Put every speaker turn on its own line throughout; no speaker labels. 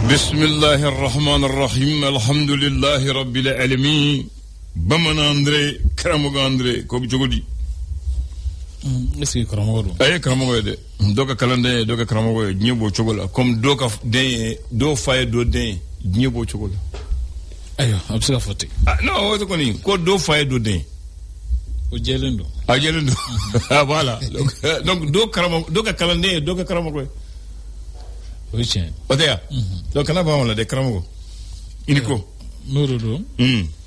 Bismillahir Rahmanir Rahim. Alhamdulillahi Rabbil Alamin. Bamana André, Karamogo André, ko jogodi.
Est-ce que Karamogo?
Ay Karamogo de. Doka kalande, doka Karamogo nyebo chogola. Comme doka den, do faye do den, nyebo chogola.
Ayo, absika fote.
Ah non, o to koni, ko do faye do den.
O jelendo.
Ah jelendo. Ah voilà. Donc doka kalande, doka Karamogo.
Oui tiens.
Otea. Donc kana ba wala de Karamogo. Iniko.
Nododo.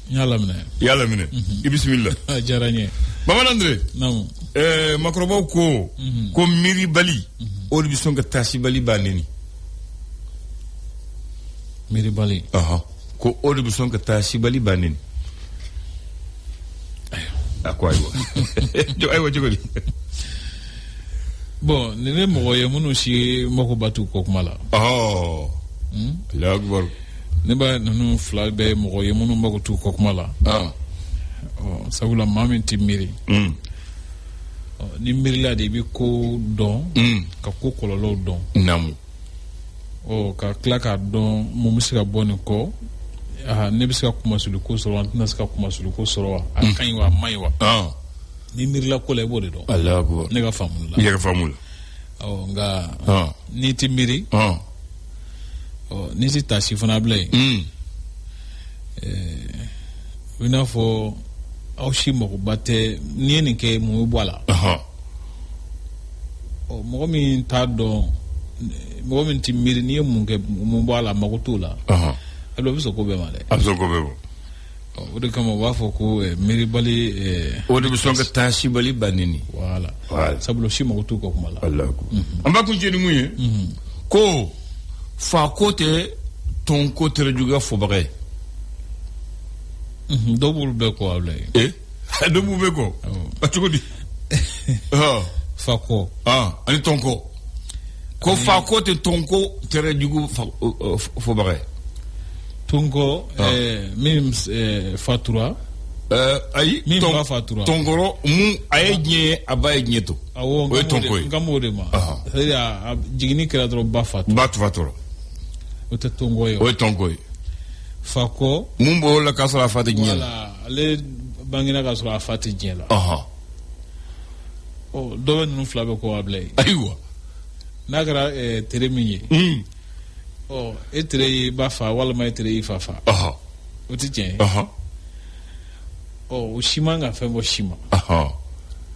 Yalla mine. Bismillah.
Jaranye. Maman André.
Namu.
Makrobo ko miri bali. O bi songa tashi bali baneni.
Miri bali.
Aha. Ko o bi songa tashi bali baneni. Akwa iwa. Jo aywa jogoli.
Bon, nene mo ye munu shi moko batu ko kumala.
Oh. Allahu Akbar.
Ne ba nunu flag be mo ye munu mako tu ko kumala.
Ah.
Oh, sabula mamin timiri. Ni miri la de bi ko don ka ko kololo don.
Namu.
Oh, ka klaka don mo musika boni ko. Ah, ne bi sika kuma sulu ko soro antina sika kuma sulu ko soro a kanwa maiwa.
Ah.
Ni miri la ko le bo de don.
Allahu Akbar.
Ne ga famula.
Ne ga famula.
Oh, nga ni timiri. Oh, ni si tashi fana blay. Wina fo aw shi mako bate ni ni ke mu bola. Oh, mo mi ta don mo mi timiri ni mu ke mu bola mako tula. Alo biso ko be male.
Abso ko be.
O de kama wa fo ko miri bali
o de biso ka tashi bali banini.
Voilà. Sabulo shi mako tu ko kumala.
Allah ko. Amba ku jeni muye. Ko fa kote ton kote rejuga fo bagay.
Double be ko awlay.
Double be ko. Atugodi.
Fa ko.
Ani tonko. Ko fa kote tonko tere jugu fo bagay.
Tonko mim fatura.
Ayi
mim ba fatura.
Tongoro mu ayenye abaye nyeto.
Awo ngamo ma. C'est-à-dire jigini kera dro ba fatura.
Ba fatura.
Ote tongo yo.
O tongo yo.
Fako
mumbo la kasra fati nyela.
Voilà, le bangina kasra fati nyela. Oh, do nu flabe ko ablay.
Aywa.
Nagara tere minye. Oh, etere ba fa wala ma etere fa fa. Oti tien. Oh, ushimanga fembo shima.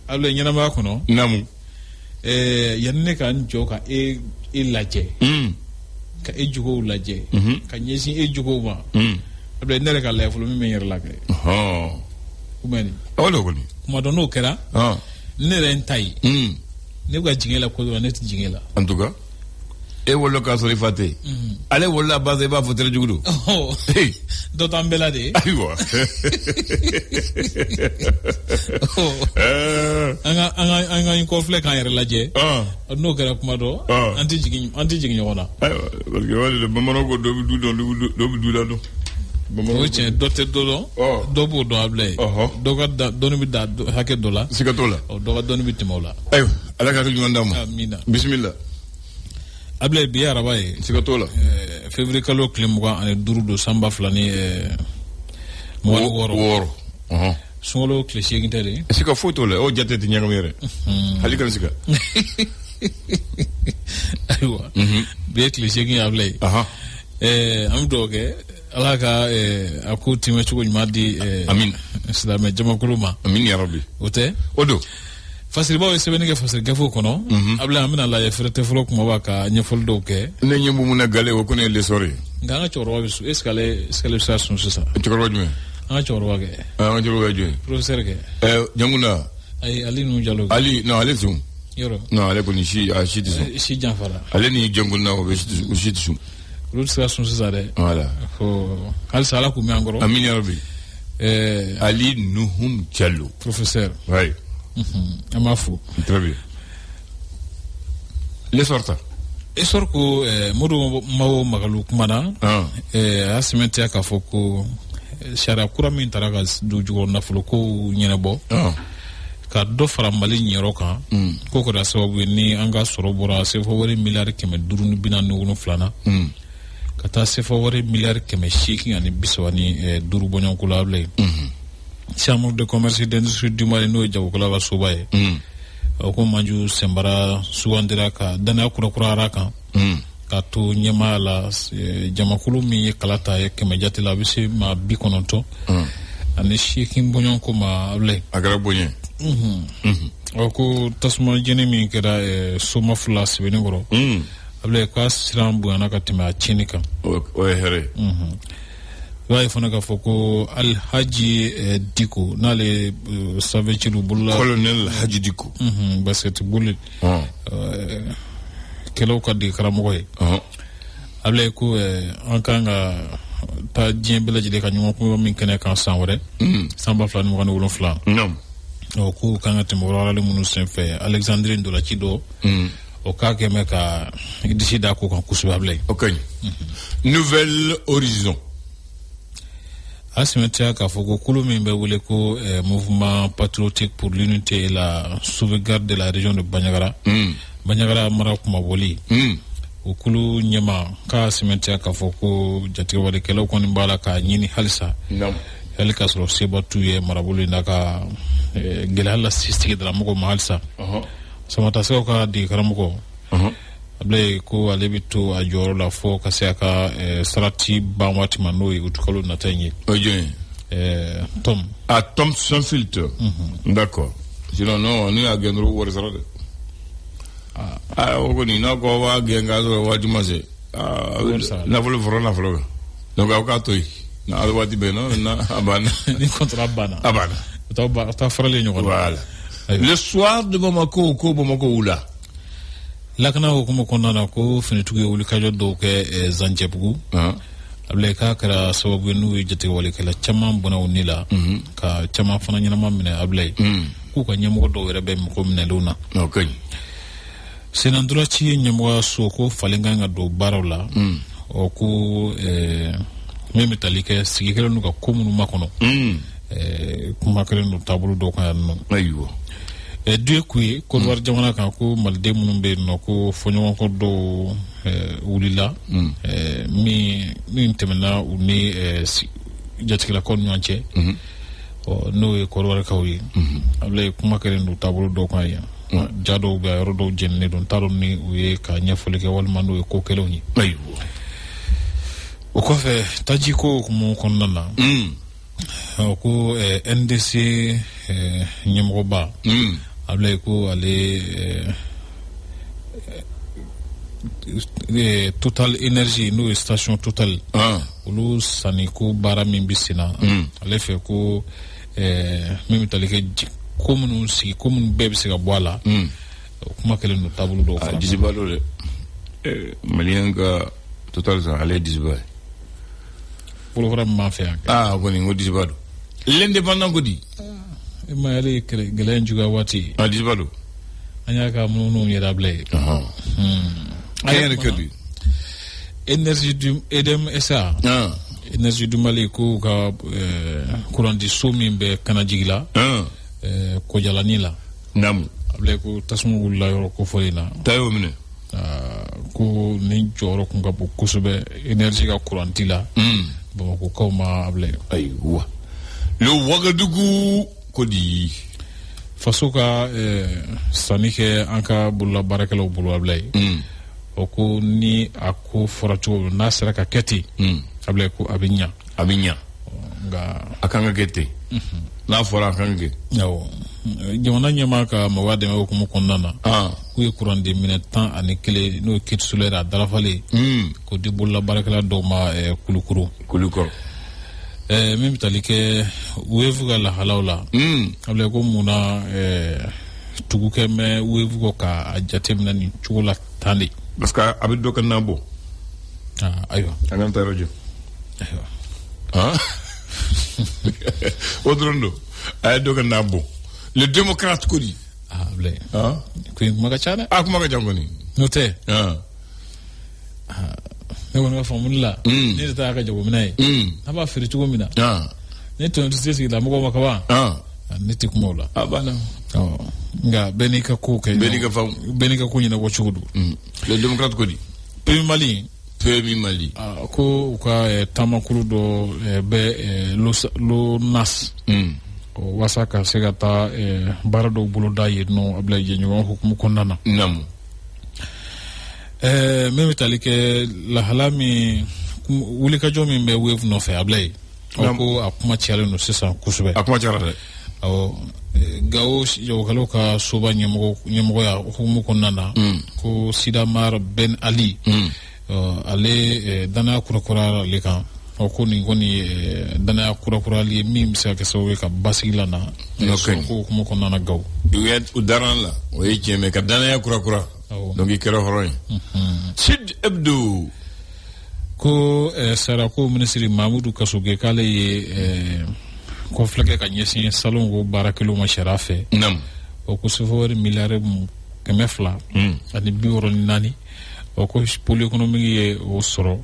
Alo nyana ma kono.
Namu.
Yanne kan joka e laje. Ka ejugo laje ka nyesi ejugo ma able nere ka lefulu mi meyer la kay kumeni
awlo ko ni
kuma dono kera nere ntai ne ga jingela ko do net jingela
en tout cas e wollo ka so rifate ale wolla base ba fotere jugudo
do tambela de
aywa
anga in ko fle kan yere laje no kera kuma do anti jigin yona
parce que wala mamano ko do du la do
mamano che dote do do bo do able do ga do ni da hakke do la
sikatola
do ga do ni bitimola
ayo ala ka ñu ndam
amina
bismillah
able bi arabaye
sikatola
février kalo klimwa ane duru do samba flani mo woro solo cliché ngitale
sika photo le o jatete nyagamere halika sika
aywa be cliché ngi able am doge alaka akuti me chugo nyadi
amin
islam jama kuluma
amin ya rabbi
ote
odo
fasiri bawo sebenige fasiri gafo kono abla amina la yefrete folo kuma baka nyefol doke
ne nyembu muna gale wo kone le sori
ngana choro bisu escale sa sun sisa
choro jme
nga choro wage
nga choro wage
professeur ke
janguna
ay ali nu jalo
ali no ale zum
yoro
no ale ko ni shi
shi janfara
ale ni janguna o be shi zum
route sa sun sisa de
voilà
ko hal sala ku mi angoro
amin ya rabbi ali nuhum jallo
professeur
ouais
amafu
très bien les sorta
e sorko modo mawo magalu kumana asimenti aka foko shara kura min taraga du jugo na fulo ko nyenebo ka do fara mali nyero kan ko ko da sababu ni anga soro bora se fo wori miliyar keme durunu bina nugu flana ka taa sefa wari miliyari 850 bɔɲɔgɔnko la bilen chambre de commerce et d'industrie du Mali n'o ye jagokɛla ka soba ye o ko Manju Sembara sugandira ka danaya kurakurara kan ka to ɲɛmaa la jamakulu min ye kala ta ye 100 jate la a bɛ se maa 90 ani 8 bɔɲɔgɔnko ma bilen
a kɛra bonya
o ko tasuma jeni min kɛra soma fila sɛbɛnni kɔrɔ a bilen k'a siran bonyana ka tɛmɛ a tiɲɛni kan
o ye hɛrɛ
i b'a ye fana k'a fɔ ko Alhaji Diko n'ale savecilu bolola
colonel Haji Diko
basketball kɛlɛw ka di karamɔgɔ ye a bilen ko an kan ka taa diɲɛ bɛɛ lajɛlen ka ɲɔgɔn kunbɛ min kɛnɛ kan san wɛrɛ san 2027 o ko kan ka tɛmɛ wɔɔrɔlen minnu senfɛ Alexandre Ndolaci dɔ o k'a kɛ mɛ ka disi da ko kan kosɛbɛ a bilen
o ka ɲi Nouvelle Horizon
a sɛmɛtiya k'a fɔ ko kulu min bɛ wele ko Mouvement Patriotique pour l'Unité et la Sauvegarde de la région de Bandiagara Bandiagara mara kumabɔli o kulu ɲɛma k'a sɛmɛtiya k'a fɔ ko jatigɛwalekɛlaw kɔni b'a la k'a ɲini halisa hali k'a sɔrɔ seba t'u ye marabolo in na ka gɛlɛya lase sigidala mɔgɔw ma halisa Samatasɛgɛw ka dege karamɔgɔ a bilen ko ale bɛ to a jɔyɔrɔ la fo ka se a ka sarati ban waati ma n'o ye utukalo nata in ye
o jɔn ye
Tom
Tom sans filtre d'accord sinon non ni y'a gɛn dɔrɔn wari sara dɛ o kɔni n'a ko b'a gɛn k'a sɔrɔ waati ma se nafolo fɔra nafolo kan donc aw k'a to yen a bɛ waati bɛn na a banna
ni contrat banna
a banna
a taa faralen ɲɔgɔn na
voilà le soir de Bamako ko Bamako wula
lakana hukumu kɔnɔna na ko finitigiw ye wulikajɔ dɔw kɛ Zanjɛbugu a bilen k'a kɛra sababu ye n'u ye jatigɛwalekɛla caman bɔnna u ni la ka caman fana ɲɛnama minɛ a bilen k'u ka ɲɛmɔgɔ dɔw yɛrɛ bɛ mɔgɔ minɛlenw na Senandolaci ye ɲɛmɔgɔ so ko falen kan ka don baaraw la o ko min bɛ tali kɛ sigi kelen n'u ka ko minnu makɔnɔ kuma kelen n'u taabolo dɔw kan yan nɔ
ayiwa
du ku ye Côte d'Ivoire jamana kan ko maliden minnu bɛ yen nɔ ko fɔɲɔgɔnkɔ dɔw wulila min tɛmɛna u ni jatigilakaw ni ɲɔgɔn cɛ n'o ye Côte d'Ivoirekaw ye a bilen kuma kelen n'u taabolo dɔw kan yan ja dɔw bɛ yɔrɔ dɔw jɛninen don n t'a dɔn ni u ye ka ɲɛfɔli kɛ walima n'o ye ko kelenw ye o kɔfɛ tajiko hukumu kɔnɔna na ko NDC ɲɛmɔgɔba a bilen ko ale Total Energy n'o ye station Total olu sanni ko baara min bɛ sen na ale fɛ ko min bɛ tali kɛ ko minnu sigi ko minnu bɛɛ bɛ se ka bɔ a la o kuma kelen don taabolo dɔw fana
disiba dɔ dɛ maliyɛn ka Total san ale ye disiba ye
bolokɔrɔ min b'an fɛ yan
kɔni ko disiba don l'indépendant ko di
e ma ale gɛlɛya in juguya waati
disiba don
an y'a ka munumunu yɛrɛ a bilen
an yɛrɛ kɛ bi
Énergie du EDM SA Énergie du Mali ko ka kuranti so min bɛ Kanajigi la Kojalani la
naamu
a bilen ko tasuma wulila yɔrɔ kofɔlen na
ta y'o minɛ
ko ni jɔyɔrɔ kun ka bon kosɛbɛ énergie ka kuranti la Bamakokaw ma a bilen
ayiwa le Ouagadougou ko di
faso ka sanni kɛ an ka bolola baarakɛlaw bolo a bilen o ko ni a ko fɔra cogo min n'a sera ka kɛ ten a bilen ko a bɛ ɲa nka
a kan ka kɛ ten n'a fɔra a kan ka kɛ
awɔ jamana ɲɛmaa ka mɔgɔya dɛmɛ hukumu kɔnɔna na k'u ye kuranden minɛ 11 n'o ye kit solaire a darafalen k'o di bolola baarakɛla dɔw ma kulukɔrɔ min bɛ tali kɛ weevu ka lahalaw la a bilen ko munna tugukɛ mɛ weevu kɔ k'a jateminɛ nin cogo la tan de
parce que a bɛ dɔ ka nan bɔ
ayiwa
a kan taa yɔrɔ jɔ o dɔrɔn don a ye dɔ ka nan bɔ le démocrate ko di
bilen ko in kuma ka ca dɛ
kuma ka ca kɔni
n'o tɛ ne kɔni ka faamuli la ne de taa ka jagomina ye n'a b'a feere cogo min na ne tɔnɔ tɛ se sigila mɔgɔw ma kaban ne tɛ kuma o la
a banna
nka bɛɛ n'i ka ko kɛ
bɛɛ n'i ka faamu
bɛɛ n'i ka ko ɲɛnabɔ cogo don
le démocrate ko di
Premier Mali
PMI Mali
ko ka tamakuru do be lo nas wasa ka se ka taa baara dɔw boloda yen nɔ Ablaye Dieng hukumu kɔnɔna na.
Namu.
Min bɛ tali kɛ lahala min wulikajɔ min bɛ wave nɔfɛ Ablaye. Ko a kuma cayalen don sisan kosɛbɛ.
A kuma cayara dɛ.
Awɔ Gawo jagokɛlaw ka soba ɲɛmɔgɔya hukumu kɔnɔna na. Ko Sidamar Ben Ali. Ale danaya kurakura ale kan. Ko nin kɔni danaya kurakurali ye min bɛ se ka kɛ sababu ye ka basigi la na ko hukumu kɔnɔna na Gawo.
U daran la o ye tiɲɛ mais ka danaya kurakura donc i kɛra hɔrɔn ye. Sud Hebdo
ko sarako minisiri Mamudu Kasoge k'ale ye kɔfilɛ kɛ ka ɲɛsin salon ko baarakɛlaw ma sariya fɛ. O ko sofɔri miliyari 200 ani 64 o ko pôle économique ye o sɔrɔ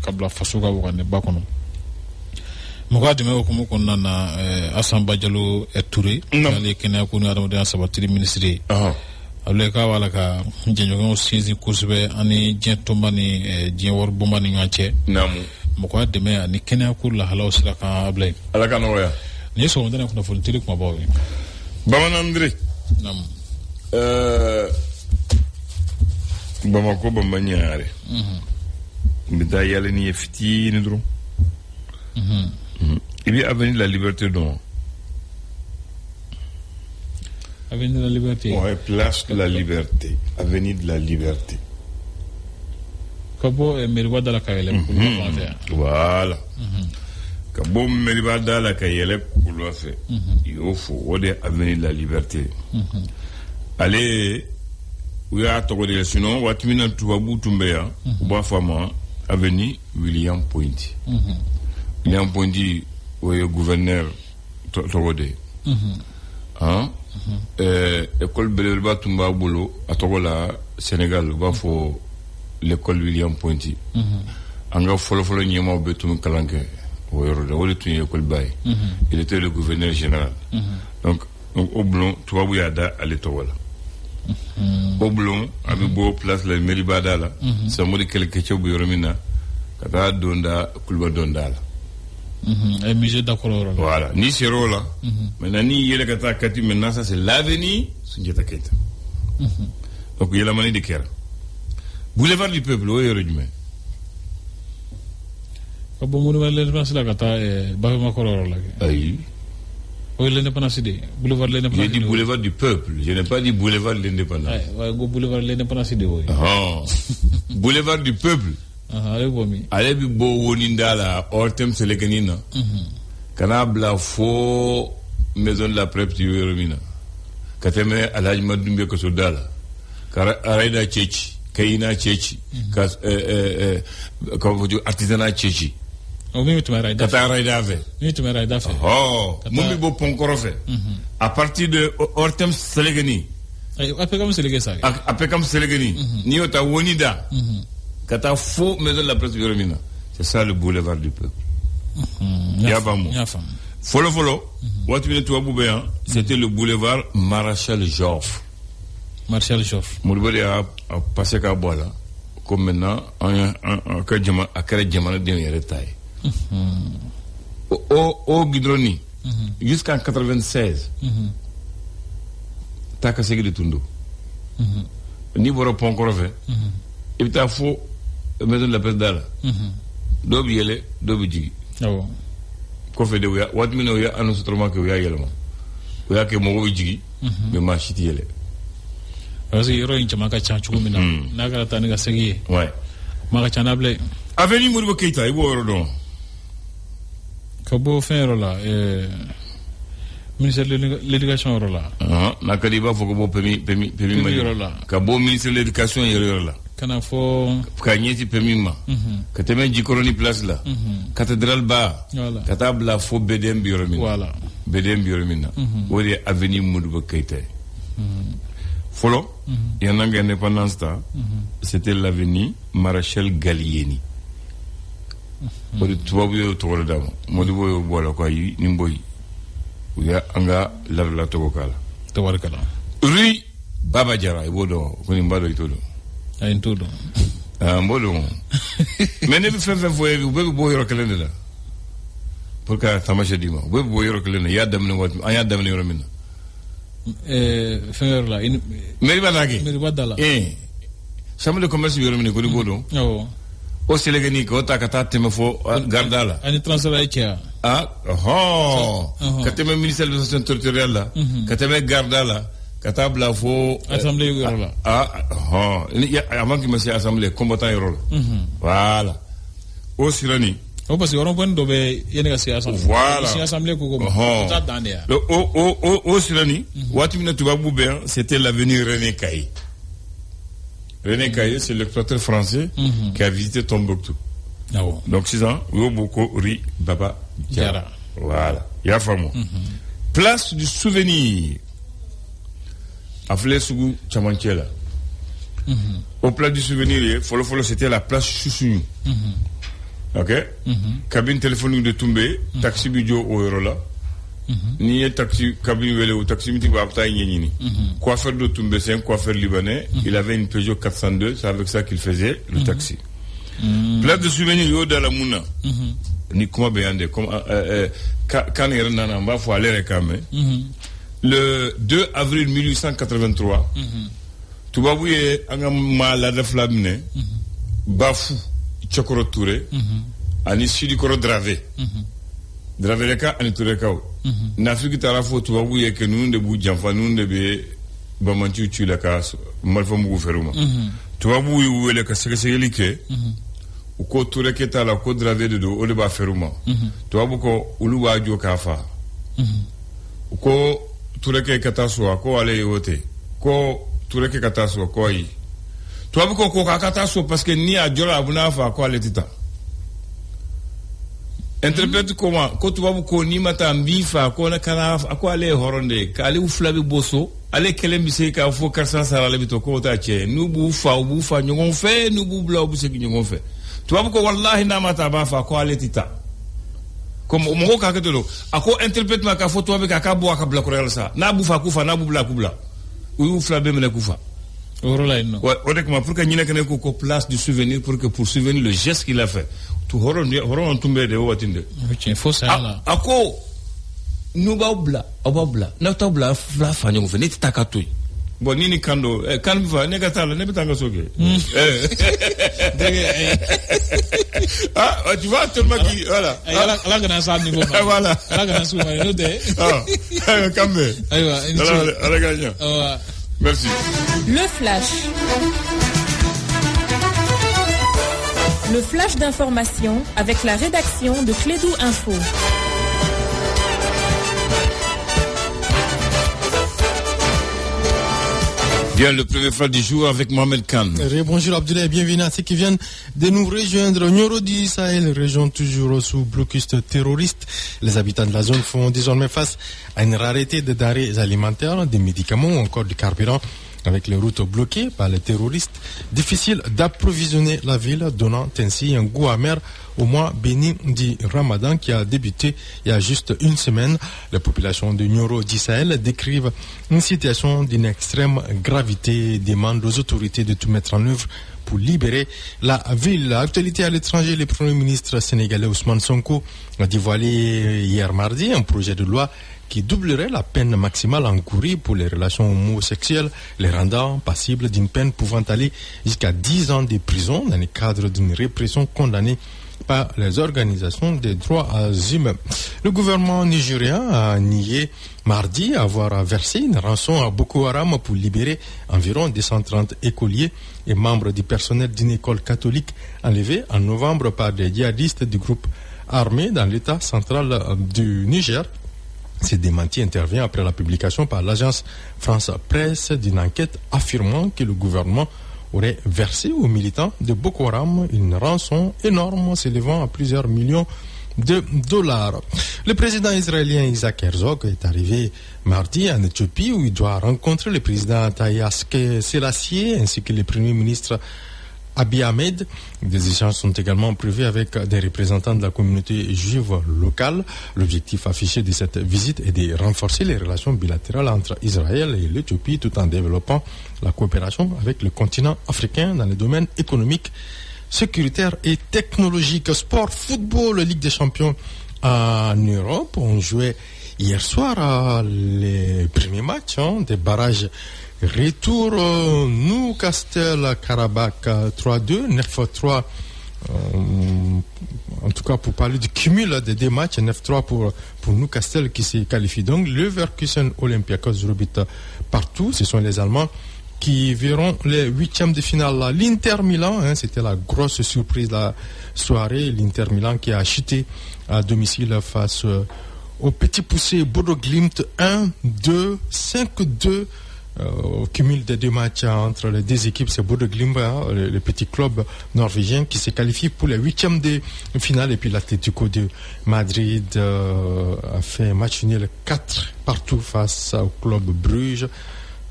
ka bila faso ka waganeba kɔnɔ. Mɔgɔ dɛmɛ hukumu kɔnɔna na Asan Bajalo Ture ale kɛnɛya ko ni adamadenya sabatili minisiri ye. Ale k'a b'a la ka jɛɲɔgɔnw sinsin kosɛbɛ ani diɲɛ tɔnba ni diɲɛ waribonba ni ɲɔgɔn cɛ. Mɔgɔ dɛmɛ ani kɛnɛya ko lahalaw sira kan Ablaye.
Ala ka nɔgɔya.
Nin ye sɔgɔmada kunnafoni teli kumabaw ye.
Bamanan Ndire. Bamako Bambaɲare. N bɛ taa yala ni ye fitini dɔrɔn. I bɛ Avenue de la Liberté dɔn.
Avenue de la Liberté.
Ouais, place de la Liberté. Avenue de la Liberté.
Ka bɔ Meriba da la ka yɛlɛ Kuluba fɛ.
Voilà. Ka bɔ Meriba da la ka yɛlɛ Kuluba fɛ. I y'o fɔ o de ye Avenue de la Liberté. Ale u y'a tɔgɔ de ye sinon waati min na tubabu tun bɛ yan u b'a fɔ a ma Avenue William Point. William Point o ye gouverneur tɔgɔ de ye. École belebeleba tun b'a bolo a tɔgɔ la Sénégal u b'a fɔ l'école William Point. An ka fɔlɔfɔlɔ ɲɛmaaw bɛ tun kalan kɛ o yɔrɔ la o de tun ye école ba ye. Il était le gouverneur général. Donc o bulon tubabu y'a da ale tɔgɔ la. O bulon a bɛ bɔ place la Meriba da la Samori kɛlɛkɛcɛw bɛ yɔrɔ min na ka taa Donda Kuluba Donda la.
Musée d'Akoro.
Voilà. Ni sera là. Maintenant, ni yele ka taa Kati, maintenant ça c'est l'avenue Soundiata Keita. Donc il y a la manie de Kera. Boulevard du Peuple, où est le jumé?
Bon, boulevard de l'Indépendance là, kata Bafema Koro là.
Aïe.
Où est l'Indépendance? Boulevard de l'Indépendance.
J'ai dit boulevard du Peuple. Je n'ai pas dit boulevard de l'Indépendance.
Ouais, boulevard de l'Indépendance oui.
Boulevard du Peuple. Ale bi bo woninda la Hortem Selekenina. Kana bla fo maison de la presse du Romina. Kateme Alhaji Madumbe ko sodala. Kara Araida Chechi, Kaina Chechi, comme vous artisanat Chechi. Kata Araida ve. Mumbi bo ponkoro fe. À partir de Hortem Selekeni.
Apekam Selekesa.
Apekam Selekeni. Ni ota wonida. Kata faux maison de la presse Yoromina. C'est ça le boulevard du Peuple. Yabamo. Follow. C'était le boulevard Maréchal Joffre.
Marshal Joffre.
Moulbali a passé à Bola. Comme maintenant, à Karadjamana de taille. Au Guidroni. Jusqu'en 96. Takasegi de Tundo. Niveau Ponkorove. Il t'a faux. Maison de la presse d'Ala. Dobi yele, dobi jigi. Ko fe de uya, wat mino uya annonce autrement que uya yele mo. Uya ke mo jigi, mais ma chiti yele.
Parce que yoro in chama ka chanchu mina. Na kala tani ga segi.
Ouais.
Ma ka chana ble.
Avenue Modibo Keita, ibo yoro don.
Ka bo fen yoro la ministère de l'éducation yoro la.
Na ka di ba fo ko bo permis
yoro la.
Ka bo ministère de l'éducation yoro la.
Kana fo
kanyeti pemima kateme jikoroni place la cathédrale ba katabla fo BDM bioromina
voilà
BDM bioromina wori avenue Modibo Keita folo yananga indépendance ta c'était l'avenue Maréchal Gallieni wori tubabu yo to wala Modibo yo bola ko yi nimboy uya anga la to kala
to war kala
rue Baba Diarra ibodo ko ni mbado itodo
ay todo
Mbolo. Mais ne fait voyer, vous pouvez boire au calendrier là. Pour que ça marche dis-moi. Vous pouvez boire au calendrier. Il y a des gens
Faire là.
Mais banagi.
Mais badala.
Chambre de commerce bioromine ko di bodo.
Oh.
O selegani ko ta kata teme fo gardala.
Ani transfert ikia.
Kateme ministère de l'administration territoriale là. Kateme gardala. Katabla fo
assemblée yorola.
Avant qu'il me soit assemblée combattant yorola. Voilà. O sirani.
O parce que on point dobe yenga si assemblée.
Voilà.
Si assemblée ko ko. Ta dande.
O sirani. Wati mina tubabu be c'était l'avenue René Caillé. René Caillé, c'est l'explorateur français qui a visité Tombouctou.
Ah bon.
Donc 6 ans, Yoboko Ri Baba Diara. Voilà. Yafamo. Place du souvenir. Afle Sougou Chamanchela. Au place du souvenir, follow c'était la place Choussou. Ok? Cabine téléphonique de Toumbé, taxi Bidjo au Eurola. Ni taxi cabine ou taxi miti babta yénini. Coiffeur de Toumbé, c'est un coiffeur libanais. Il avait une Peugeot 402, c'est avec ça qu'il faisait le taxi. Place de souvenir yo dans la mouna. Ni comment béande, comme quand il y a un endroit, il faut aller réclamer. Le 2 avril 1883, Toubabouye Angama la Flamne, Bafou, Chokoro Touré, Ani Sudi Koro Drave. Drave Reka, Ani Tourekao. N'Afrique Tarafo, Toubabouye que nous de Boudjanfa, nous de Bamantu Tulaka, Malfamu Feruma. Toubabouye ou le Kassekelike, ou ko Toureketa la Côte Drave de Do, Oleba Feruma. Toubabouko, Uluba Djokafa. Ou ko Tureke kataswa ko ale yote ko tureke kataswa ko yi to abuko ko kataswa parce que ni a jola abuna fa ko ale tita interprète comment ko to abuko ni mata mbifa ko na kana ko ale horonde ka ale uflabi boso ale kelembi se ka fo karsan sara le bito ko ta che nu bu fa nyon fe nu bu bla bu se nyon fe to abuko wallahi na mata ba fa ko ale tita comme mo ka katolo ako interprète ma ka photo avec ka bo ka bla ko sa na bu fa kufa na bu bla kubla ou flabe me kufa
orola no
ouais honnêtement pour que ñi nek ko place du souvenir pour souvenir le geste qu'il a fait tout horon tumbe de watinde
ok faut ça là
ako nu ba bla na ta bla fa ño fe ni takatoy bon nini kando kan va ne gatala ne bitanga soke tu vois tellement qui voilà
la gana sa niveau
voilà
la gana sou no de
kambe ala gagnant merci
le flash d'information avec la rédaction de Clédou Info.
Bien, le premier flash du jour avec Mohamed Khan.
Bonjour Abdoulaye, bienvenue à ceux qui viennent de nous rejoindre. Nioro du Sahel, région toujours sous blocus terroriste. Les habitants de la zone font désormais face à une rareté de denrées alimentaires, des médicaments ou encore du carburant. Avec les routes bloquées par les terroristes, difficile d'approvisionner la ville, donnant ainsi un goût amer au mois béni du Ramadan qui a débuté il y a juste une semaine. Les populations de Nioro du Sahel décrivent une situation d'une extrême gravité et demandent aux autorités de tout mettre en œuvre pour libérer la ville. Actualité à l'étranger, le Premier ministre sénégalais Ousmane Sonko a dévoilé hier mardi un projet de loi qui doublerait la peine maximale encourue pour les relations homosexuelles, les rendant passibles d'une peine pouvant aller jusqu'à 10 ans de prison dans le cadre d'une répression condamnée par les organisations des droits humains. Le gouvernement nigérien a nié mardi avoir versé une rançon à Boko Haram pour libérer environ 230 écoliers et membres du personnel d'une école catholique enlevés en novembre par des djihadistes du groupe armé dans l'état central du Niger. Ce démenti intervient après la publication par l'agence France Presse d'une enquête affirmant que le gouvernement aurait versé aux militants de Boko Haram une rançon énorme s'élevant à plusieurs millions de dollars. Le président israélien Isaac Herzog est arrivé mardi en Éthiopie où il doit rencontrer le président Taye Selassie ainsi que le premier ministre Abiy Ahmed. Des échanges sont également prévus avec des représentants de la communauté juive locale. L'objectif affiché de cette visite est de renforcer les relations bilatérales entre Israël et l'Éthiopie tout en développant la coopération avec le continent africain dans les domaines économiques, sécuritaires et technologiques. Sport, football, Ligue des champions en Europe. On jouait hier soir les premiers matchs des barrages retour. Newcastle-Karabakh 3-2, 9-3. En tout cas, pour parler du cumul des deux matchs, 9-3 pour Newcastle qui se qualifie. Donc, Leverkusen, Olympiakos, 0-8 partout. Ce sont les Allemands qui verront les huitièmes de finale. L'Inter Milan, c'était la grosse surprise de la soirée. L'Inter Milan qui a chuté à domicile face au petit poussé Bodo Glimt 1-2, 5-2. Au cumul des deux matchs entre les deux équipes, c'est Bodo Glimt, le petit club norvégien qui s'est qualifié pour les huitièmes de finale. Et puis l'Atlético de Madrid a fait match nul 4 partout face au club Bruges.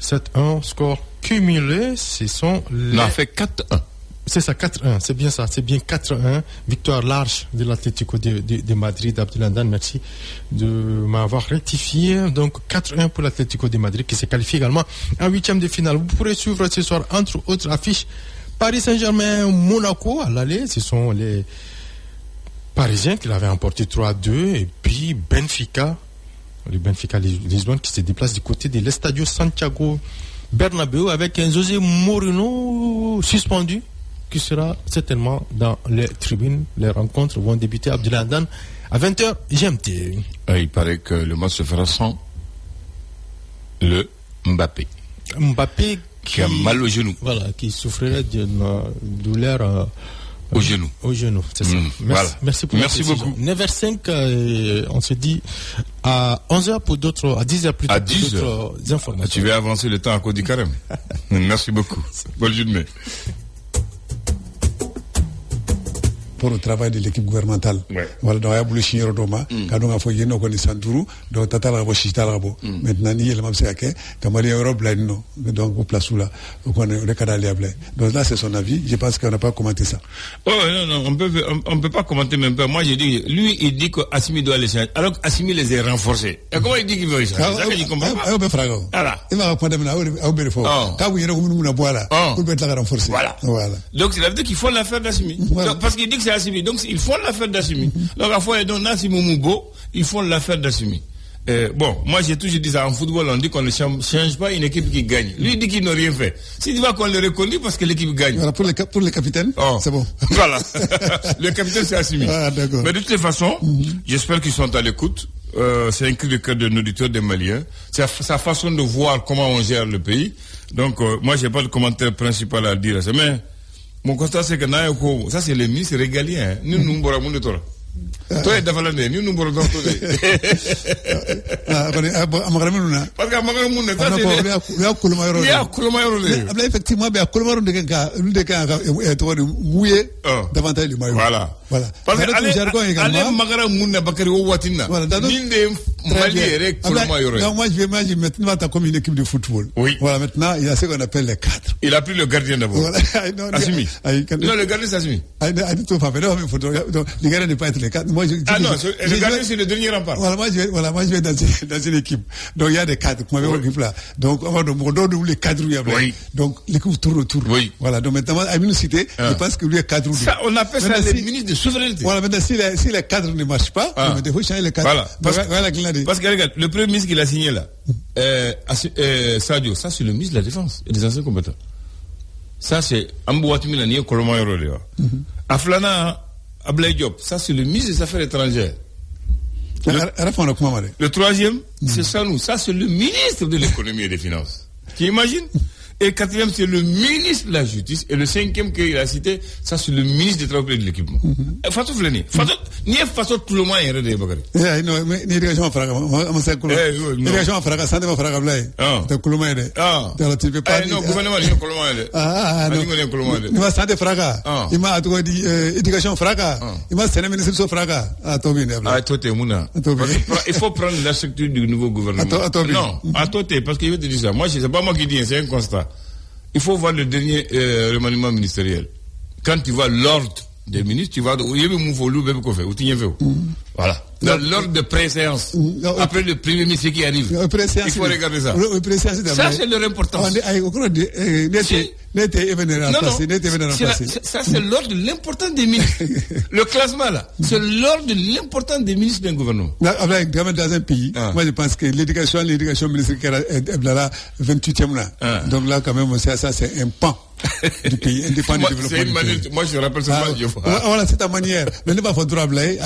7-1, score cumulé, ce sont les...
On a fait 4-1.
C'est ça, 4-1, c'est bien ça, c'est bien 4-1. Victoire large de l'Atlético de Madrid. Abdelandan, merci de m'avoir rectifié. Donc 4-1 pour l'Atlético de Madrid qui s'est qualifié également en huitième de finale. Vous pourrez suivre ce soir, entre autres affiches, Paris Saint-Germain-Monaco à l'aller. Ce sont les Parisiens qui l'avaient emporté 3-2. Et puis Benfica, le Benfica Lisbonne qui se déplace du côté de l'Estadio Santiago Bernabéu avec un José Mourinho suspendu, qui sera certainement dans les tribunes. Les rencontres vont débuter à Abdelandan à 20h GMT.
Il paraît que le match se fera sans le Mbappé.
Mbappé
qui a mal au genou.
Voilà, qui souffrirait d'une douleur
au genou.
Au genou, c'est ça. Merci beaucoup. 9h05, on se dit à 11h pour d'autres, à 10h plus tard pour d'autres informations.
Tu vas avancer le temps à cause du carême. Merci beaucoup. Bonne journée.
Pour le travail de l'équipe gouvernementale. Voilà, donc il y a beaucoup de signes Doma, quand on a fait une connaissance tour, donc tata la boche talabo. Maintenant il y a le même c'est que Mali Europe là non, donc au place là, donc on est cadalé à blé. Donc là c'est son avis, je pense qu'on n'a pas commenté ça.
Oh non, on peut pas commenter même pas. Moi j'ai dit, lui il dit que Assimi doit les changer, alors qu'Assimi les a renforcés. Et comment il dit qu'il veut les changer? Ça je comprends pas.
Voilà. Il va répondre maintenant au Belfort. Quand vous y allez comme nous voilà, vous pouvez la renforcer. Voilà.
Donc c'est la veut dire qu'il faut l'affaire d'Assimi. Parce qu'il dit que c'est Assimi. Donc ils font l'affaire d'Assimi. Donc à fois donc Nassimi Moubo, ils font l'affaire d'Assimi. Bon, moi j'ai toujours dit ça en football, on dit qu'on ne change pas une équipe qui gagne. Lui il dit qu'il n'a rien fait. S'il dit pas qu'on le reconnaît parce que l'équipe gagne.
Voilà, pour le capitaine, c'est bon.
Voilà. Le capitaine c'est Assimi.
D'accord.
Mais de toutes les façons, j'espère qu'ils sont à l'écoute. C'est un cri de cœur de nos auditeurs des Maliens. C'est sa façon de voir comment on gère le pays. Donc moi j'ai pas de commentaire principal à dire. Mais mon constat c'est que ça c'est le ministre régalien. Nous nous borons de toi. Toi d'Avalande, nous nous borons de toi. Parce que Magamouna, ça c'est. Il y a Kouloumaïro.
Effectivement, il y a Kouloumaïro de mouillé davantage du maillot.
Voilà. Parce que allez Magamouna Bakari Ouatina. L'île des Maliens, Kouloumaïro.
Donc moi je vais imaginer maintenant comme une équipe de football.
Oui.
Voilà, maintenant il y a ce qu'on appelle les cadres.
Il a pris le gardien d'abord.
Voilà.
Assimi. Non, le gardien c'est Assimi.
Le gardien n'est pas être les cadres. Moi,
le gardien c'est le dernier rempart.
Voilà, moi je vais dans une équipe. Donc il y a des cadres, comme on équipe là. Donc on va donner les cadres où il y a. Donc l'équipe tourne autour.
Oui.
Voilà, donc maintenant à une cité, je pense que lui est cadre.
Ça, on appelle ça le ministre de souveraineté.
Voilà, maintenant si les cadres ne marchent pas, il faut changer les cadres.
Voilà. Parce que regarde, le premier ministre qu'il a signé là, Sadio, ça c'est le ministre de la Défense et des anciens combattants. Ça c'est Ambouatimi Nanié Kolomayoro. Aflana Ablaye Diop, ça c'est le ministre des Affaires étrangères. Le troisième, c'est Sanou, ça c'est le ministre de l'économie et des finances. Tu imagines? Et quatrième, c'est le ministre de la Justice. Et le cinquième qu'il a cité, ça c'est le ministre des Travaux et de l'équipement. Fatou Fleni. Ni Fatou tout le monde est redé Bakari.
Non, mais ni réaction fraga. On sait que ni réaction fraga, ça ne va fraga blay. De Koulouma est. Tu peux pas.
Non, gouvernement ni Koulouma est.
Non, ça de fraga. Il m'a tout dit éducation fraga. Il m'a séné ministre so fraga. Tobi ne.
Toi t'es mouna. Il faut prendre la structure du nouveau gouvernement. Non, toi t'es parce qu'il veut te dire ça. Moi c'est pas moi qui dis, c'est un constat. Il faut voir le dernier remaniement ministériel. quand tu vois l'ordre des ministres, tu vois, voilà. Dans l'ordre de préséance. Après le premier ministre qui arrive. Il faut regarder ça. Ça, c'est leur importance. Ça, c'est l'ordre de l'importance des ministres. Le classement, là, c'est l'ordre de l'importance des ministres d'un gouvernement.
Dans un pays, moi, je pense que l'éducation ministérielle est là, 28e là. Donc là, quand même, ça, c'est un pan du pays, indépendant du développement.
C'est une manière, moi, je rappelle ça.
Voilà, c'est ta manière. Mais il ne va pas faire mais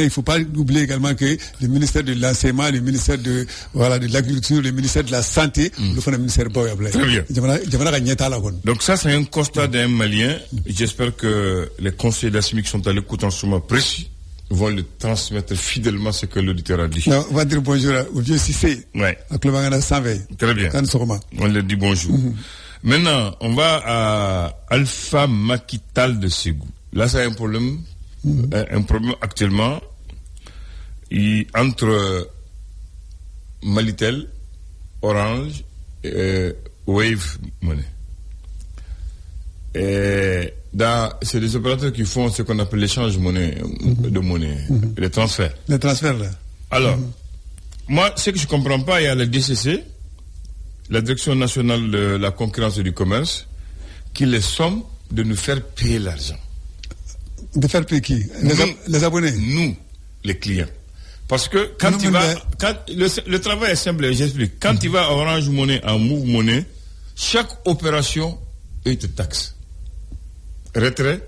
il ne faut pas oublier également que le ministère de l'enseignement, le ministère de l'agriculture, le ministère de la santé, le font le ministère de
Très bien. Donc ça, c'est un constat d'un Malien. J'espère que les conseillers d'Assimi qui sont à l'écoute en ce moment précis vont le transmettre fidèlement ce que l'auditeur a dit.
Non, on va dire bonjour au vieux Cissé.
Ouais.
À Clevangana 120.
Très bien. On leur dit bonjour. Maintenant, on va à Alpha Makital de Ségou. Là, c'est un problème actuellement entre Malitel, Orange et Wave Money. C'est des opérateurs qui font ce qu'on appelle l'échange de monnaie, les transferts.
Les transferts, là.
Alors, moi, ce que je ne comprends pas, il y a la DCC, la Direction nationale de la concurrence et du commerce, qui les somme de nous faire payer l'argent.
De faire payer qui? Les abonnés?
Nous, les clients. Parce que quand tu vas... le travail est simple, j'explique. Quand tu vas à Orange Money, en Move Money, chaque opération, ils te taxent. Retrait,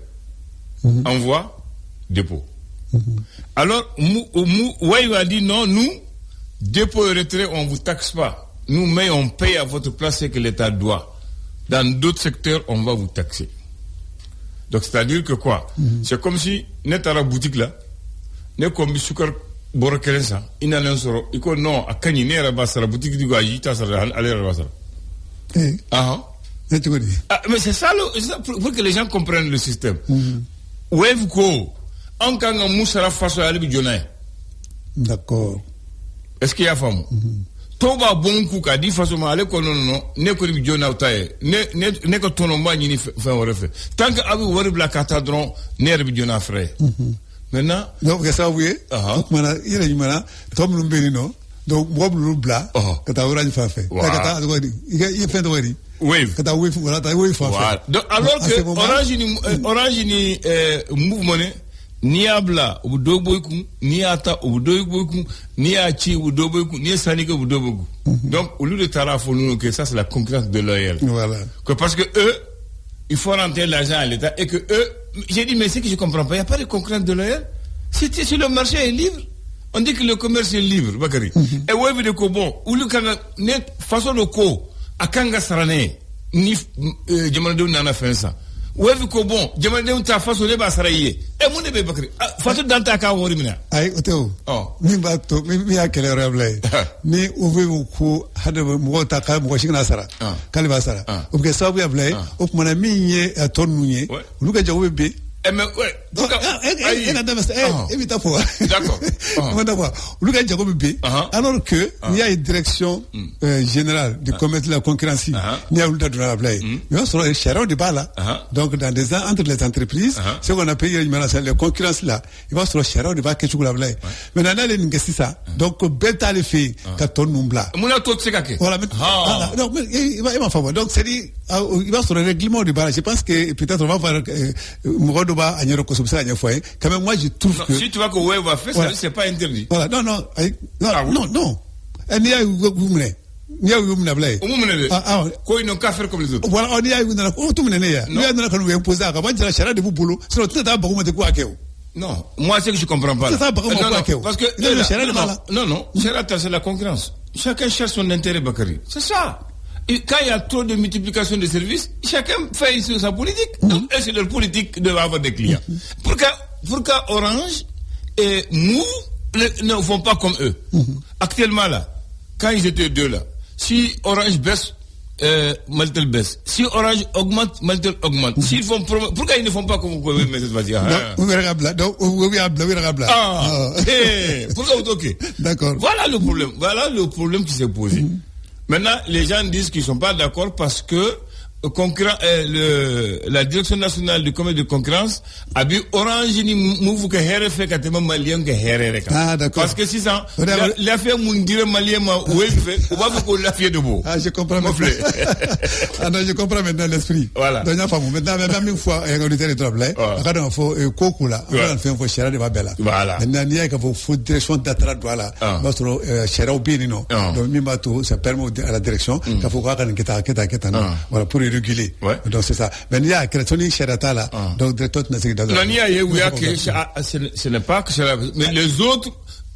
envoi, dépôt. Alors, Wave a dit non, nous, dépôt et retrait, on ne vous taxe pas. Nous, mais on paye à votre place ce que l'État doit. Dans d'autres secteurs, on va vous taxer. Donc, c'est-à-dire que quoi? C'est comme si, net à la boutique là, n'est comme sucre borokelesa, il n'a rien sur. Il dit non, à Kanye, n'est pas la boutique du Gajita, allez à la mais c'est ça, pour que les gens comprennent le système. Wave ko, en kanga moussara faso à l'Ibidjona.
D'accord.
Est-ce qu'il y a femme? Toba bon coup qu'a dit façon à l'école non ne ko Ibidjona taille ne ko tonomba ni fait on refait. Tant que abu wari bla catadron ne Ibidjona frère. Maintenant,
donc ça oui. Maintenant, il y a maintenant tom lumbeni non. Donc bob lu bla que ta orange fa fait. Kata il fait de
Wave.
Voilà.
Donc, alors que Orange ni Move Money, ni Abla, ou Doboikou, ni Ata, ou Doboikou, ni Achi, ou Doboikou, ni Sanika, ou Doboikou. Donc, au lieu de Taraf, que ça, c'est la concurrence de l'OL.
Voilà.
Parce que eux, il faut rentrer l'argent à l'État et que eux, j'ai dit, mais c'est que je comprends pas, il n'y a pas de concurrence de l'OL. Si le marché est libre, on dit que le commerce est libre, Bakari. Et Wave de Kobon, ou le façon de ko, akanga sarane ni jamanadew nana fɛn san wevi ko bon jamanadew ta faso ne b'a sara i ye mun de bɛ Bakari faso dan t'a k'a wari minɛ
ayi o tɛ o min b'a to min y'a kɛlɛ yɔrɔ bila ye ni o bɛ ko mɔgɔw ta ka mɔgɔ si kana sara k'ale b'a sara o bɛ kɛ sababu ya bila ye o tumana min ye tɔ ninnu ye olu ka jago bɛ ben.
Mais ouais, d'accord.
Alors que il y a une direction générale du commerce de la concurrence, il y a la play. Mais on sera cher de bas là. Donc dans des entre les entreprises, ce qu'on a payé la concurrence là, il va se cher de bas que tu la play. Mais dans les négociations ça, donc bête les filles quand on nous bla.
Mouna tout c'est qu'à
voilà. Donc il va favor. Donc c'est dit il va sur le règlement du bas. Je pense que peut-être on va voir quand même, moi je trouve que.
Si tu vois que Wave va faire, ça c'est pas interdit.
Voilà, non. Il y a eu il y a eu
quoi ils n'ont qu'à faire comme les autres.
Voilà, il y a eu
non, moi c'est que je comprends pas. Parce que non, c'est la concurrence. Chacun cherche son intérêt, Bakary. C'est ça. Et quand il y a trop de multiplication de services, chacun fait sa politique. Et c'est leur politique de avoir des clients. Pourquoi Orange et Move ne font pas comme eux? Actuellement là, quand ils étaient deux là, si Orange baisse, Maltel baisse. Si Orange augmente, Maltel augmente. S'ils font pourquoi ils ne font pas comme vous pouvez mettre cette vas-y. Pourquoi vous toquez?
D'accord.
Voilà le problème qui s'est posé. Maintenant, les gens disent qu'ils ne sont pas d'accord parce que la direction nationale du commerce de concurrence a dit orange ni move que here fait que tellement malien que here.
Ah d'accord.
Parce que si ça la fait mon dire malien ma ouais fait on va vous la fait de beau.
Ah je comprends maintenant. Ah non je comprends maintenant l'esprit.
Voilà.
Donc il faut maintenant même une fois on était les troubles là. Quand on fait kokula on fait un peu cher de babela.
Voilà.
Maintenant il y a que faut direction d'attrape voilà. Parce que cher au bien non. Donc même tout ça permet à la direction qu'il faut qu'on kita voilà pour réguler. Donc c'est ça. Mais il y a création de cherata là. Donc directeur national.
Non, il y a que ce n'est pas que mais les autres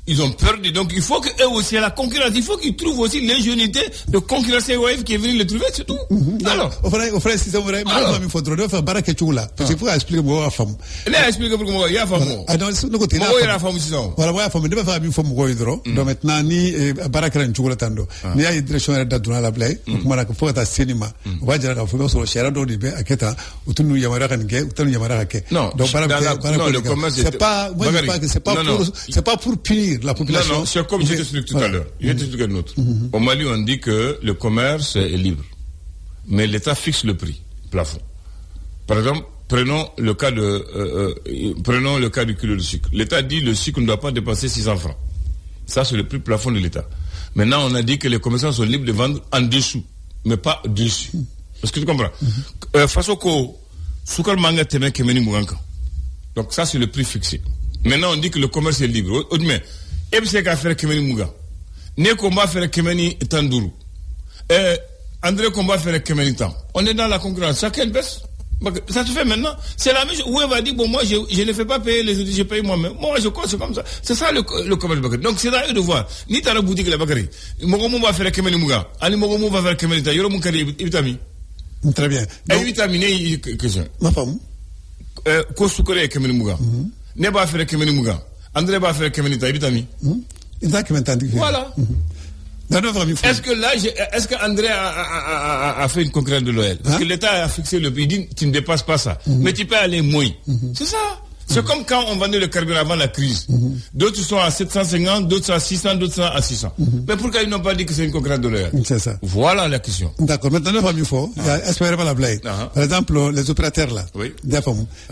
ils ont perdu. Donc il faut qu'eux aussi à la concurrence, il faut qu'ils trouvent aussi l'ingéniosité de concurrencer Wave qui est venu le trouver, c'est tout. Alors,
au frère, si c'est vrai, il faut trop faire baraka chula. Parce qu'il faut expliquer moi à femme.
Là, explique pour moi, il y a femme.
Ah non, c'est le côté là.
Moi, il y a femme aussi.
Voilà, moi, femme, ne pas faire une femme quoi hydro. Donc maintenant, ni baraka chula tando. Ni a une direction de dans la play. Comment la faut être cinéma. On va dire qu'on faut sur le chara d'eau d'ibé à Keta. Ou tout nous yamara kange, ou tout nous yamara ke.
Non,
donc
c'est
pas, moi je pense que c'est pas pour punir la population.
Non, c'est comme je t'explique tout à l'heure. Je vais t'expliquer une autre. Au Mali, on dit que le commerce est libre. Mais l'État fixe le prix, plafond. Par exemple, prenons le cas du kilo de sucre. L'État dit que le sucre ne doit pas dépasser 600 francs. Ça, c'est le prix plafond de l'État. Maintenant, on a dit que les commerçants sont libres de vendre en dessous, mais pas dessus. Est-ce que tu comprends? Façon que sucre manga teme kemeni muganka. Donc ça, c'est le prix fixé. Maintenant, on dit que le commerce est libre. Mais Ebse ka faire kemeni muga. Ne combat faire kemeni tanduru. André combat faire kemeni tam. On est dans la concurrence. Chacun baisse. Ça se fait maintenant. C'est la même chose. Où elle va dire, bon, moi, je ne fais pas payer les autres, je paye moi-même. Moi, je crois que c'est comme ça. C'est ça le commerce bakari. Donc, c'est à eux de voir. Ni t'as la boutique la bakari. Mogomo va faire kemeni muga. Ali Mogomo va faire kemeni tam. Yoro mukari ibitami.
Très bien.
Ibitami, question.
Ma femme.
Ko sukore kemeni muga. Ne va faire kemeni muga. André va faire kemeni tam. Ibitami. Voilà. Est-ce que là, est-ce que André a fait une concurrence de l'OL? Parce que l'État a fixé le prix, il dit tu ne dépasses pas ça. Mais tu peux aller moins. C'est ça. C'est comme quand on vendait le carburant avant la crise. D'autres sont à 750, d'autres sont à 600, d'autres sont à 600. Mais pourquoi ils n'ont pas dit que c'est une concurrence de l'OL?
C'est ça.
Voilà la question.
D'accord. Maintenant, il faut espérer la blague. Par exemple, les opérateurs là.
Oui.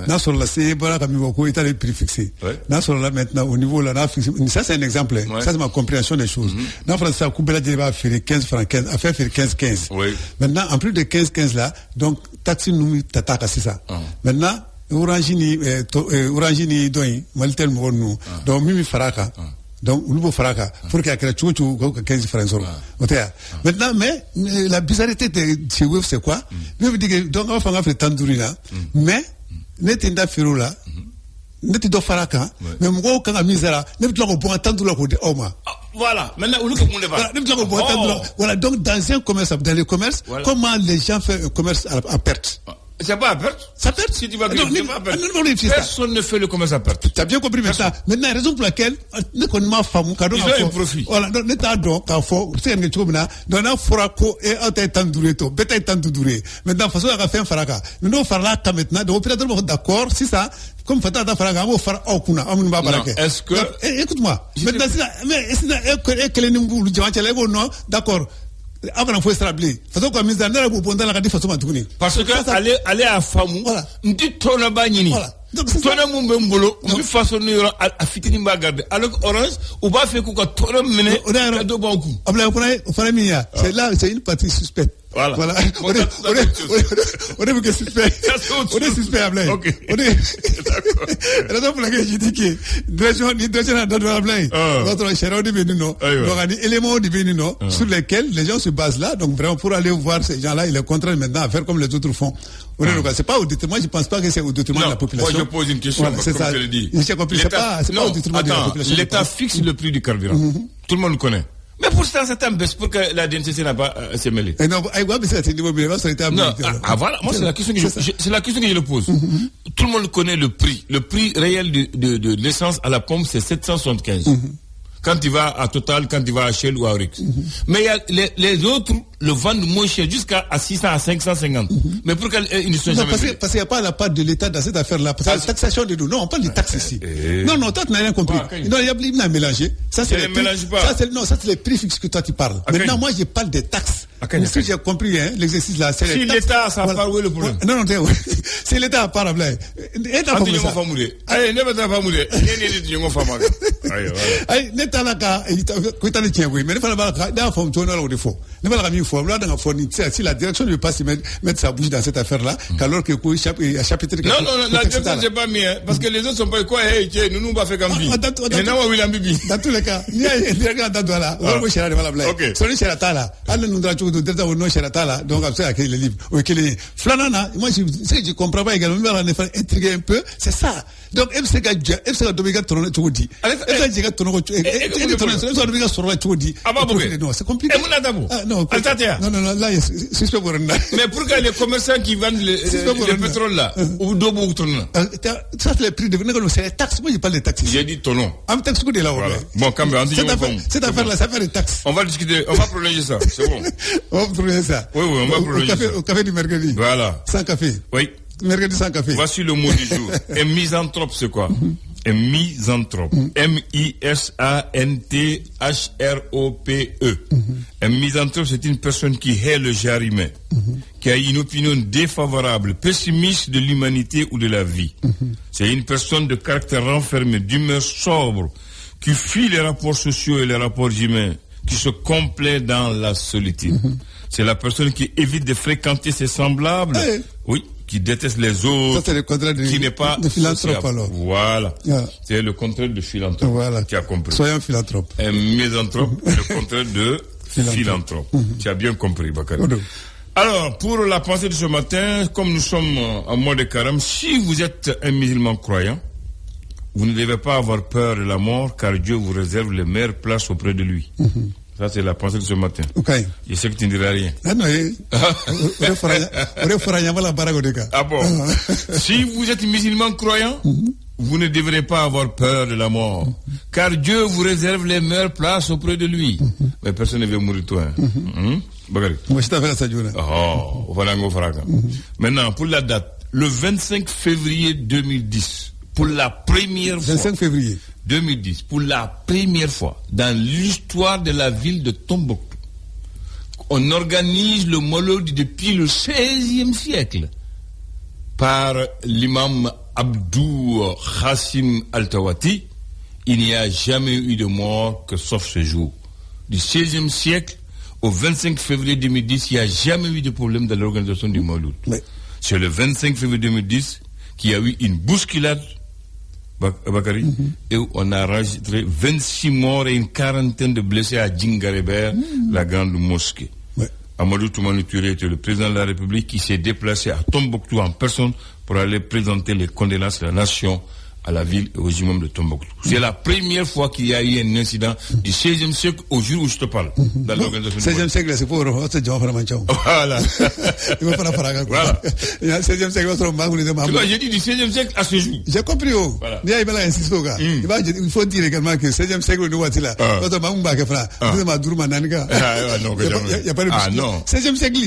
Dans sur la CEBA, comme il y a les prix fixés. Dans sur là, maintenant, au niveau là, ça c'est un exemple. Ça c'est ma compréhension des choses. Dans France, ça, Koubela va faire 15 francs 15, à faire 15-15. Maintenant, en plus de 15-15 là, donc, taxi nous t'attaque à ça. Maintenant, Orange ni doy maltel mo wonno donc mimi faraka donc lubo faraka pour qu'il y ait 15 francs maintenant mais la bizarreté de chez Wave c'est quoi même dit que donc on va faire tandourina mais netinda firula neti do faraka mais mo quand misera ne tu ko bon tandoula ko de oma
voilà maintenant où le monde va
voilà donc dans un commerce dans le commerce comment les gens font un commerce à perte?
C'est pas à perte.
Ça perte.
Si tu vas gagner, c'est pas à perte. Personne ne fait le commerce à perte.
Tu as bien compris maintenant. Maintenant, raison pour laquelle, nous connaissons femme,
ils ont un profit.
Voilà, donc, nous avons donc, c'est un truc là, donc, on a forako et on a tenduré tout, bête tenduré. Maintenant, façon, on a fait un faraka. Nous, on fait là, maintenant, donc, opérateur, d'accord, si ça, comme Fatah Faraka, on va faire Okuna, on va pas
est-ce que.
Écoute-moi. Maintenant, mais, est-ce non, d'accord. Avant faut s'établir façon comme mise en œuvre pour la radio façon matuni
parce que aller à famu ndi tona bagnini tona mumbe mbolo ndi façon ni a fitini ba garder alors orange ou ba fait ko tona mene do banku abla ko fara miya c'est là c'est une partie suspecte. Voilà. On est que suspect. On est suspect à blague. Ok.
On est. D'accord. Pour laquelle je dis que direction dans la blague. Notre cher de Bénino. Donc on a des éléments de Bénino sur lesquels les gens se basent là. Donc vraiment pour aller voir ces gens-là, il est contraint maintenant à faire comme les autres font. C'est pas au détriment. Je pense pas que c'est au détriment de la population.
Moi je pose une question.
C'est ça.
Je le dis.
J'ai compris. C'est pas au détriment de la population.
L'État fixe le prix du carburant. Tout le monde le connaît. Mais pour ça, c'est un baisse pour que la DNCC n'a pas se mêlé.
Non,
voilà. Moi, c'est la question que je le pose. Tout le monde connaît le prix. Le prix réel de l'essence à la pompe, c'est 775. Quand il va à Total, quand il va à Shell ou à Oryx. Mais il y a les autres, le vendre moins cher jusqu'à 600 à 550. Mais pourquoi ils ne sont jamais
parce qu'il n'y a pas la part de l'État dans cette affaire-là. Parce que la taxation de nous. Non, on parle de taxes ici. Non, toi, tu n'as rien compris. Non, il y a mélangé. Ça, c'est les prix. Ça, c'est les prix fixes que toi, tu parles. Maintenant, moi, je parle des taxes. Si j'ai compris, l'exercice là, c'est
si l'État, ça part, où est le problème?
Non, c'est l'État à part, là. L'État pas mourir.
Allez, ne va pas mourir.
L'État là, quand tu as tiens, oui, mais il faut la forme, tu as le faux. Ne va la mieux fois, là, dans la fournie, si la direction ne veut pas se mettre sa bouche dans cette affaire-là, qu'alors que il y a chapitre.
Non, la direction, c'est pas mieux, parce que les autres sont pas quoi, nous, on va faire comme ça. Dans tous les cas, il y a un directeur dans là, on va chercher la blague. Ok. Sur les cherata là, nous avons de directeur au nom cherata là, donc après, avec les livres. Ok, Flanana, moi, je comprends pas également, mais on va faire intriguer un peu, c'est ça. Donc, FCK Domiga Toronto, tu dis. FCK Toronto, tu dis. Non, c'est compliqué. Non, là, c'est pas pour un. Mais pourquoi les commerçants qui vendent le pétrole là, ou d'eau tonneau? Ça, c'est les prix de c'est les taxes. Moi, je parle des taxes. J'ai dit tonneau. Un taxe coûte là, bon, quand même, cette affaire-là, ça fait des taxes. On va discuter, on va prolonger ça, c'est bon. On va prolonger ça. Oui, on va prolonger ça. Au café du mercredi. Voilà. Sans café. Oui. Mercredi sans café. Voici le mot du jour. Un misanthrope, c'est quoi? Un misanthrope. M-I-S-A-N-T-H-R-O-P-E. Un misanthrope, c'est une personne qui hait le genre humain, qui a une opinion défavorable, pessimiste de l'humanité ou de la vie. C'est une personne de caractère renfermé, d'humeur sobre, qui fuit les rapports sociaux et les rapports humains, qui se complaît dans la solitude. C'est la personne qui évite de fréquenter ses semblables. Oui. Qui déteste les autres, ça, c'est le contraire qui n'est pas de philanthrope alors. Voilà, c'est le contraire de philanthrope. Voilà, tu as compris. Soyons philanthrope. Un misanthrope, le contraire de philanthrope. Tu as bien compris, Bakary. Alors, pour la pensée de ce matin, comme nous sommes en mois de carême, si vous êtes un musulman croyant, vous ne devez pas avoir peur de la mort, car Dieu vous réserve les meilleures places auprès de lui. Ça, c'est la pensée de ce matin. Okay. Je sais que tu ne diras rien. Ah non, ah bon. Si vous êtes musulman croyant, vous ne devrez pas avoir peur de la mort, car Dieu vous réserve les meilleures places auprès de lui. Mais personne ne veut mourir toi. Maintenant, pour la date, le 25 février 2010, pour la première fois. 25 février 2010, pour la première fois dans l'histoire de la ville de Tombouctou, on organise le Mawlid depuis le XVIe siècle par l'imam Abdou Khassim Al-Tawati. Il n'y a jamais eu de mort que sauf ce jour. Du XVIe siècle au 25 février 2010, il n'y a jamais eu de problème dans l'organisation du Mawlid. C'est le 25 février 2010 qu'il y a eu une bousculade, Bakary, et où on a enregistré 26 morts et une quarantaine de blessés à Djingareber, la grande mosquée. Amadou Toumani Touré était le président de la République qui s'est déplacé à Tombouctou en personne pour aller présenter les condoléances de la nation à la ville et aux imams de Tombouctou. C'est la première fois qu'il y a eu un incident du XVIe siècle au jour où je te parle. Dans l'organisation du 16e siècle, c'est pour voilà. Voilà. Le 16e siècle, j'ai dit du 16e siècle à ce jour. J'ai compris. Voilà. Il faut dire également que le 16e siècle, nous voici là. Il n'y a pas de 16e siècle.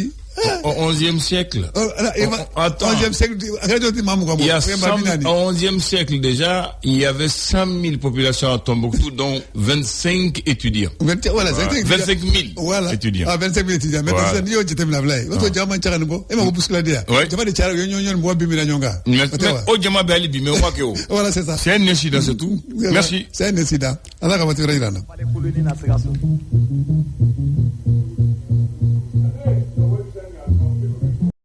Au 11e siècle. Attends. 11e siècle. Il y a 11e siècle déjà, il y avait 100 000 populations à Tombouctou, dont 25 étudiants. 25 000 étudiants. Ah, 25 000 étudiants. Mais j'étais la blague. Voilà, c'est ça. C'est un incident, c'est tout. Merci. C'est un incident.